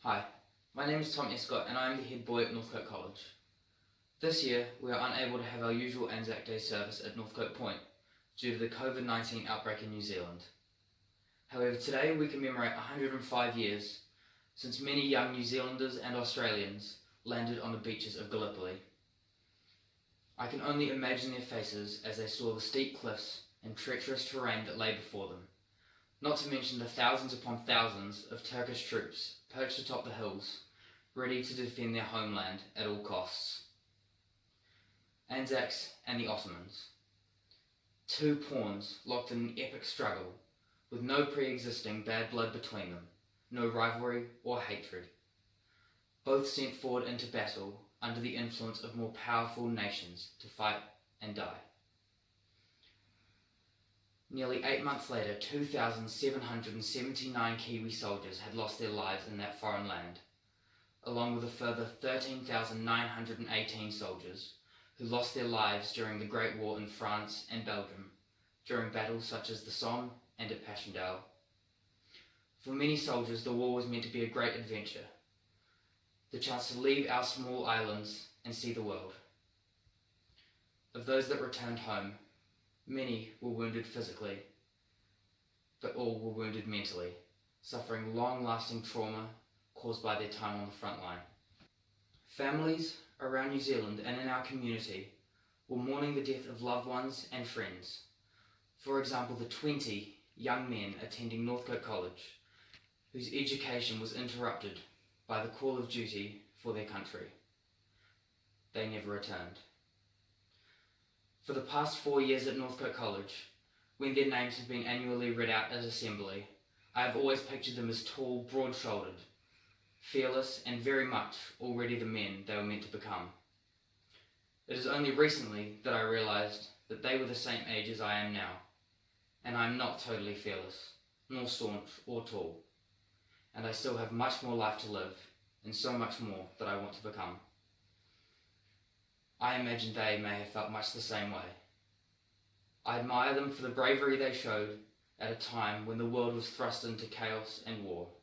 Hi, my name is Tom Escott and I am the head boy at Northcote College. This year we are unable to have our usual ANZAC Day service at Northcote Point due to the COVID-19 outbreak in New Zealand. However, today we commemorate 105 years since many young New Zealanders and Australians landed on the beaches of Gallipoli. I can only imagine their faces as they saw the steep cliffs and treacherous terrain that lay before them, not to mention the thousands upon thousands of Turkish troops perched atop the hills, ready to defend their homeland at all costs. ANZACs and the Ottomans. Two pawns locked in an epic struggle, with no pre-existing bad blood between them, no rivalry or hatred. Both sent forward into battle under the influence of more powerful nations to fight and die. Nearly 8 months later, 2,779 Kiwi soldiers had lost their lives in that foreign land, along with a further 13,918 soldiers who lost their lives during the Great War in France and Belgium, during battles such as the Somme and at Passchendaele. For many soldiers, the war was meant to be a great adventure, the chance to leave our small islands and see the world. Of those that returned home, many were wounded physically, but all were wounded mentally, suffering long-lasting trauma caused by their time on the front line. Families around New Zealand and in our community were mourning the death of loved ones and friends. For example, the 20 young men attending Northcote College, whose education was interrupted by the call of duty for their country. They never returned. For the past 4 years at Northcote College, when their names have been annually read out at assembly, I have always pictured them as tall, broad-shouldered, fearless, and very much already the men they were meant to become. It is only recently that I realised that they were the same age as I am now, and I am not totally fearless, nor staunch or tall, and I still have much more life to live, and so much more that I want to become. I imagine they may have felt much the same way. I admire them for the bravery they showed at a time when the world was thrust into chaos and war.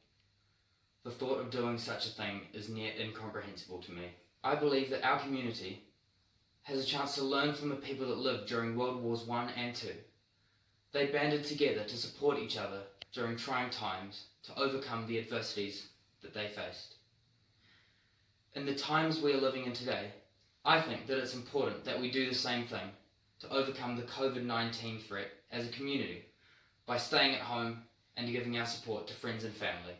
The thought of doing such a thing is near incomprehensible to me. I believe that our community has a chance to learn from the people that lived during World Wars I and II. They banded together to support each other during trying times to overcome the adversities that they faced. In the times we are living in today, I think that it's important that we do the same thing to overcome the COVID-19 threat as a community by staying at home and giving our support to friends and family.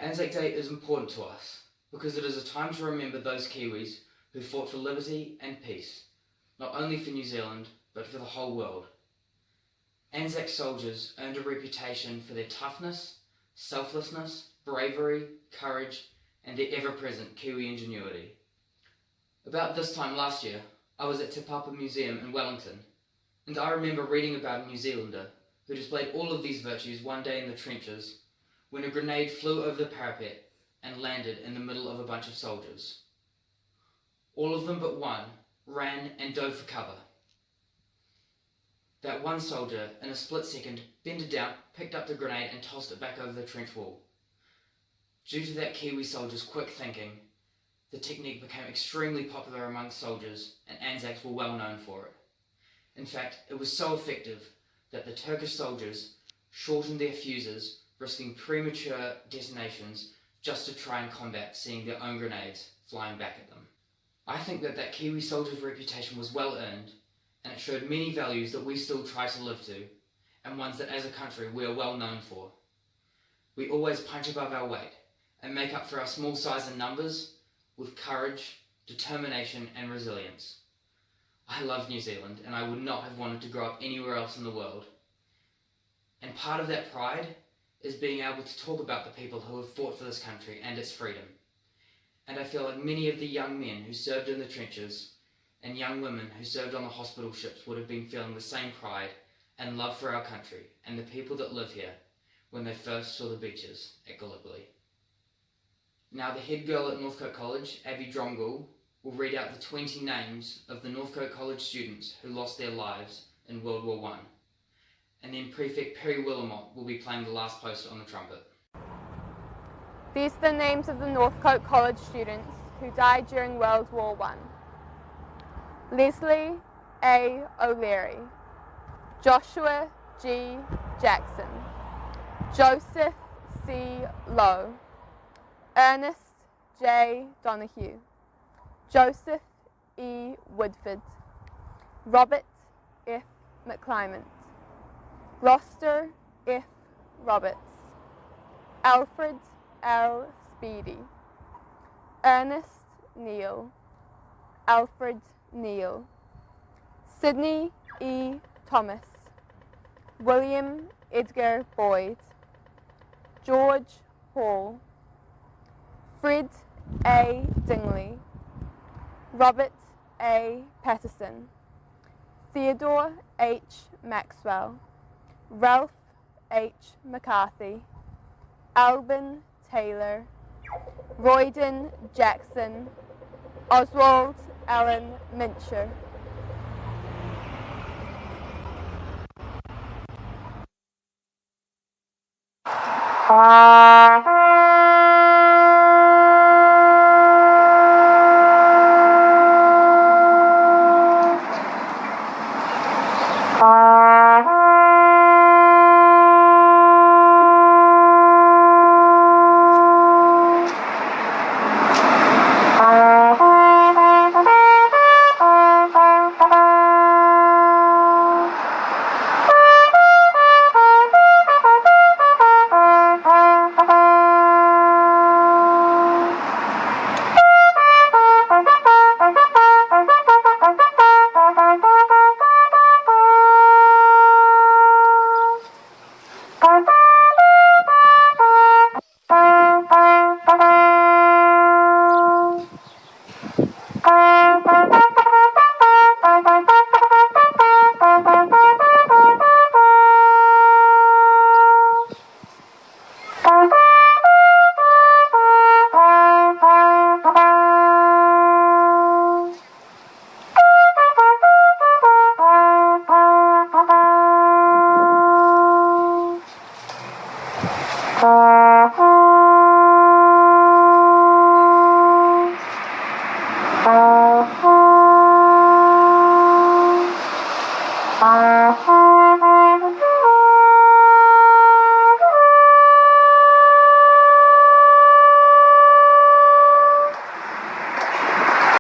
ANZAC Day is important to us because it is a time to remember those Kiwis who fought for liberty and peace, not only for New Zealand but for the whole world. ANZAC soldiers earned a reputation for their toughness, selflessness, bravery, courage, and their ever-present Kiwi ingenuity. About this time last year, I was at Te Papa Museum in Wellington, and I remember reading about a New Zealander who displayed all of these virtues one day in the trenches when a grenade flew over the parapet and landed in the middle of a bunch of soldiers. All of them but one ran and dove for cover. That one soldier, in a split second, bended down, picked up the grenade and tossed it back over the trench wall. Due to that Kiwi soldier's quick thinking, the technique became extremely popular among soldiers, and ANZACs were well known for it. In fact, it was so effective that the Turkish soldiers shortened their fuses, risking premature detonations just to try and combat seeing their own grenades flying back at them. I think that Kiwi soldier's reputation was well earned, and it showed many values that we still try to live to, and ones that as a country we are well known for. We always punch above our weight, and make up for our small size and numbers with courage, determination and resilience. I love New Zealand and I would not have wanted to grow up anywhere else in the world. And part of that pride is being able to talk about the people who have fought for this country and its freedom. And I feel like many of the young men who served in the trenches and young women who served on the hospital ships would have been feeling the same pride and love for our country and the people that live here when they first saw the beaches at Gallipoli. Now the head girl at Northcote College, Abby Dromgool, will read out the 20 names of the Northcote College students who lost their lives in World War I, and then Prefect Perry Willimott will be playing the last post on the trumpet. These are the names of the Northcote College students who died during World War I. Leslie A. O'Leary, Joshua G. Jackson, Joseph C. Lowe, Ernest J. Donahue, Joseph E. Woodford, Robert F. McClymont, Gloucester F. Roberts, Alfred L. Speedy, Ernest Neal, Alfred Neal, Sidney E. Thomas, William Edgar Boyd, George Hall, Fred A. Dingley, Robert A. Patterson, Theodore H. Maxwell, Ralph H. McCarthy, Alban Taylor, Royden Jackson, Oswald Allen Mincher.